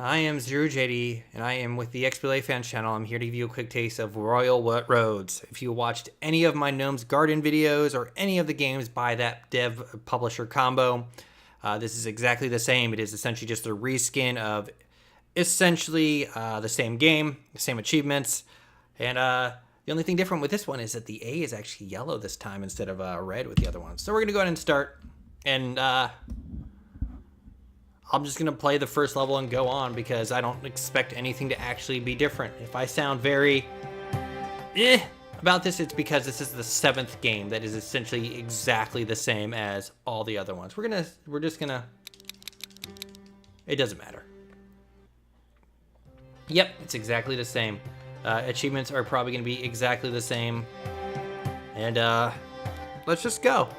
I am ZeroJD, and I am with the XBLA Fans channel. I'm here to give you a quick taste of Royal Roads. If you watched any of my Gnomes Garden videos or any of the games by that dev-publisher combo, this is exactly the same. It is essentially just a reskin of essentially the same game, the same achievements, and the only thing different with this one is that the A is actually yellow this time instead of red with the other ones. So we're going to go ahead and start, and I'm just going to play the first level and go on because I don't expect anything to actually be different. If I sound very about this, it's because this is the 7th game that is essentially exactly the same as all the other ones. We're just gonna, it doesn't matter. Yep, it's exactly the same. Achievements are probably going to be exactly the same. And let's just go.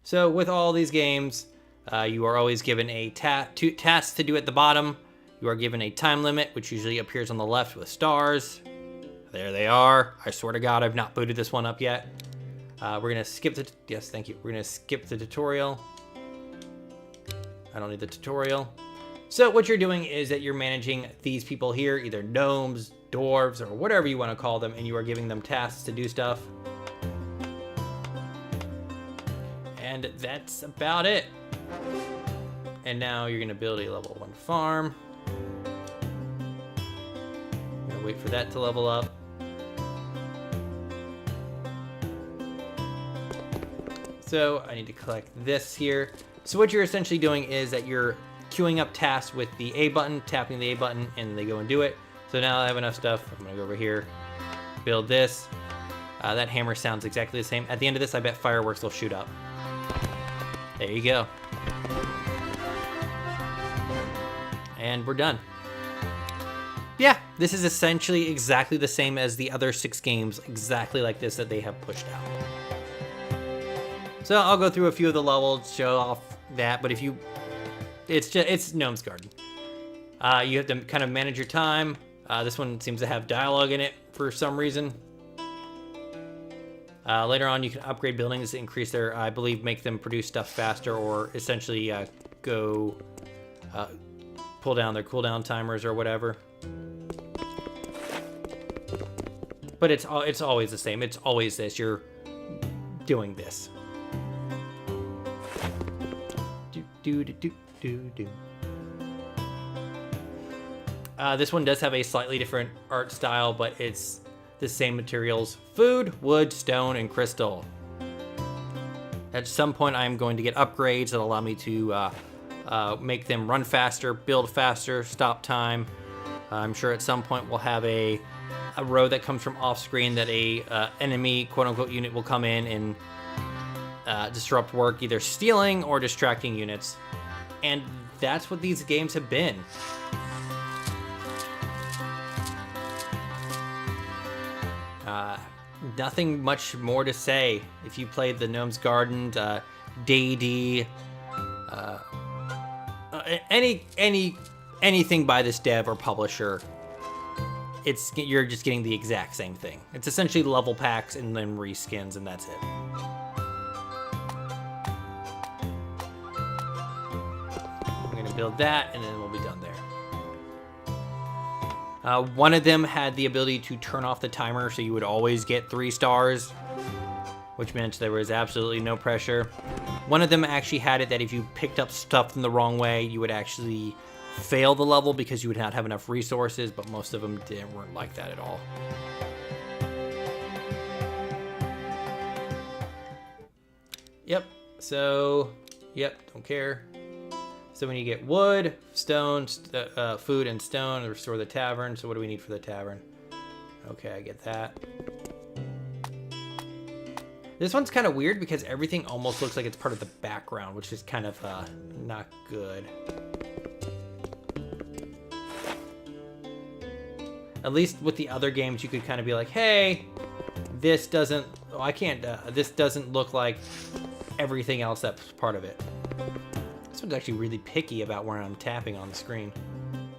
So with all these games, you are always given a two tasks to do at the bottom. You are given a time limit, which usually appears on the left with stars. There they are. I swear to God, I've not booted this one up yet. We're gonna skip the, yes, thank you. We're gonna skip the tutorial. I don't need the tutorial. So what you're doing is that you're managing these people here, either gnomes, dwarves, or whatever you want to call them, and you are giving them tasks to do stuff. And that's about it. And now you're gonna build a level 1 farm. I'm gonna wait for that to level up. So I need to collect this here. So what you're essentially doing is that you're queuing up tasks with the A button, tapping the A button, and they go and do it. So now I have enough stuff. I'm gonna go over here, build this. That hammer sounds exactly the same. At the end of this, I bet fireworks will shoot up. There you go. And we're done. Yeah, this is essentially exactly the same as the other 6 games, exactly like this that they have pushed out. So I'll go through a few of the levels, show off that, but if you, it's Gnomes Garden. You have to kind of manage your time. This one seems to have dialogue in it for some reason. Later on, you can upgrade buildings to increase their, I believe, make them produce stuff faster, or essentially go pull down their cooldown timers or whatever. But it's always the same. It's always this. You're doing this. This one does have a slightly different art style, but it's the same materials: food, wood, stone, and crystal. At some point, I'm going to get upgrades that allow me to make them run faster, build faster, stop time. I'm sure at some point we'll have a road that comes from off screen that a enemy quote-unquote unit will come in and disrupt work, either stealing or distracting units. And that's what these games have been. Nothing much more to say. If you played the Gnomes Garden, D&D, anything by this dev or publisher, you're just getting the exact same thing. It's essentially level packs and then reskins, and that's it. I'm gonna build that, and then we'll be done there. One of them had the ability to turn off the timer, so you would always get 3 stars, which meant there was absolutely no pressure. One of them actually had it that if you picked up stuff in the wrong way, you would actually fail the level because you would not have enough resources, but most of them weren't like that at all. Yep, so, yep, don't care. So when you get wood, stone, food, and stone, restore the tavern. So what do we need for the tavern? Okay, I get that. This one's kind of weird because everything almost looks like it's part of the background, which is kind of not good. At least with the other games, you could kind of be like, hey, this doesn't, oh, I can't, this doesn't look like everything else that's part of it. This one's actually really picky about where I'm tapping on the screen,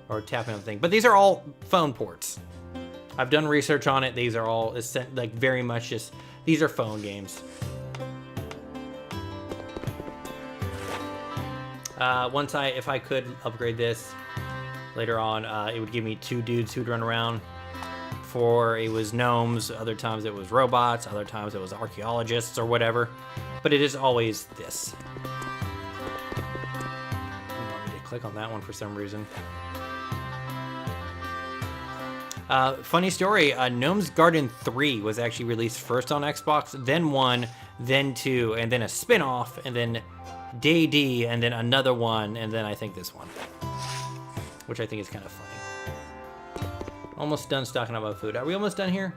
or tapping on the thing. But these are all phone ports. I've done research on it. These are all like very much just, these are phone games. If I could upgrade this later on, it would give me 2 dudes who'd run around. Before it was gnomes, other times it was robots, other times it was archaeologists or whatever. But it is always this. I want me to click on that one for some reason. Funny story, Gnomes Garden 3 was actually released first on Xbox, then 1, then 2, and then a spin-off, and then DD, and then another one, and then I think this one. Which I think is kind of funny. Almost done stocking up on food. Are we almost done here?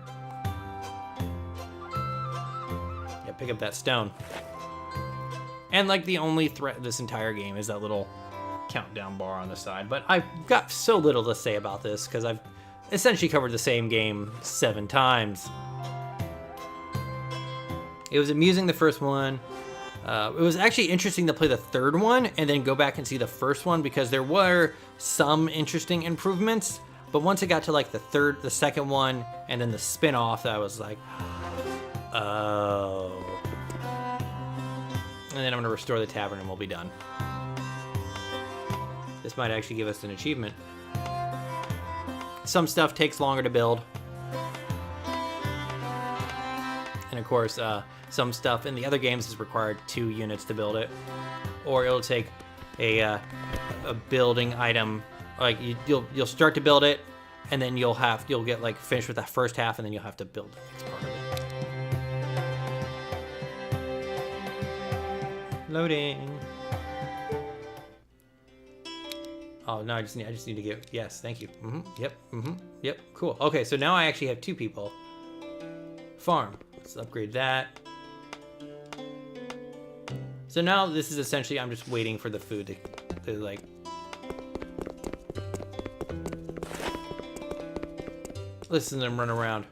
Yeah, pick up that stone. And like the only threat this entire game is that little countdown bar on the side. But I've got so little to say about this because I've essentially covered the same game 7 times. It was amusing the first one. It was actually interesting to play the third one and then go back and see the first one because there were some interesting improvements. But once it got to like the second one, and then the spin-off, I was like, oh. And then I'm gonna restore the tavern and we'll be done. This might actually give us an achievement. Some stuff takes longer to build. And of course, some stuff in the other games is required 2 units to build it. Or it'll take a building item. Like you'll start to build it, and then you'll get like finished with that first half, and then you'll have to build the next part of it. Loading. Oh no, I just need to get yes, thank you. Yep, cool. Okay, so now I actually have 2 people. Farm. Let's upgrade that. So now this is essentially I'm just waiting for the food to like. Listen to them run around.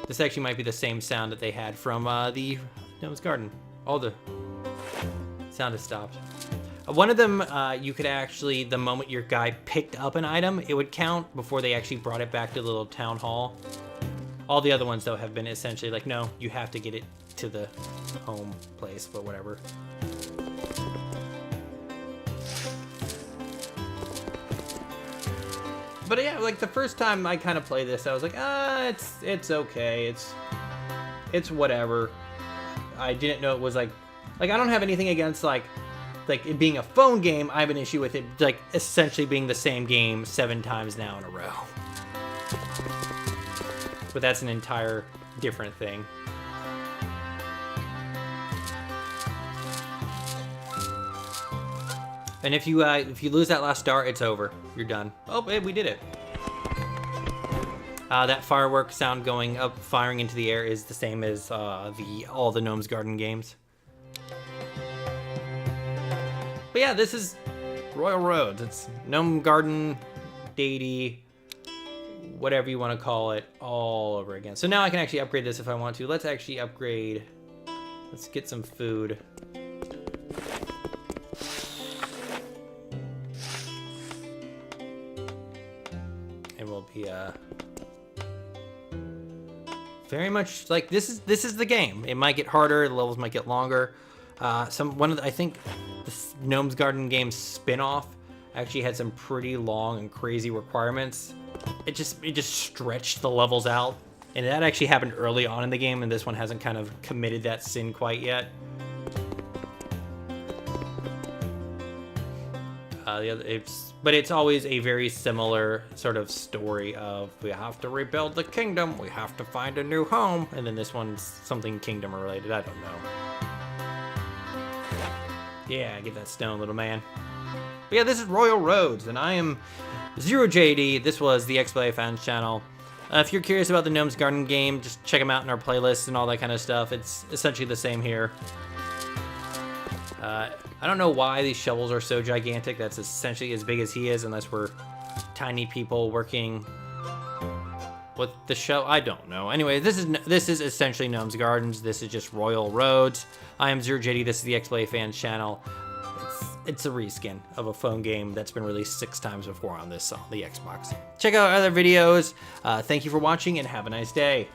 This actually might be the same sound that they had from the Gnomes Garden. All the sound has stopped. One of them, you could actually, the moment your guy picked up an item, it would count before they actually brought it back to the little town hall. All the other ones, though, have been essentially like, no, you have to get it to the home place, but whatever. But yeah, like the first time I kind of played this, I was like, it's okay, it's whatever. I didn't know it was like I don't have anything against like it being a phone game. I have an issue with it like essentially being the same game 7 times now in a row. But that's an entire different thing. And if you lose that last star, it's over. You're done. Oh, babe, we did it. That firework sound going up, firing into the air is the same as all the Gnomes Garden games. But yeah, this is Royal Roads. It's Gnome Garden, Deity, whatever you want to call it, all over again. So now I can actually upgrade this if I want to. Let's actually upgrade. Let's get some food. And we'll be very much like this is the game. It might get harder, the levels might get longer. I think the Gnomes Garden game spin-off actually had some pretty long and crazy requirements. It just stretched the levels out, and that actually happened early on in the game, and this one hasn't kind of committed that sin quite yet. But it's always a very similar sort of story of we have to rebuild the kingdom, we have to find a new home, and then this one's something kingdom related. I don't know. Yeah, get that stone, little man. But yeah, this is Royal Roads, and I am ZeroJD. This was the XBLA Fans channel. If you're curious about the Gnomes Garden game, just check them out in our playlists and all that kind of stuff. It's essentially the same here. I don't know why these shovels are so gigantic. That's essentially as big as he is, unless we're tiny people working with the shovel. I don't know. Anyway, this is essentially Gnomes Gardens. This is just Royal Roads. I am ZeroJD. This is the XBLA Fans channel. It's a reskin of a phone game that's been released 6 times before on the Xbox. Check out our other videos. Thank you for watching and have a nice day.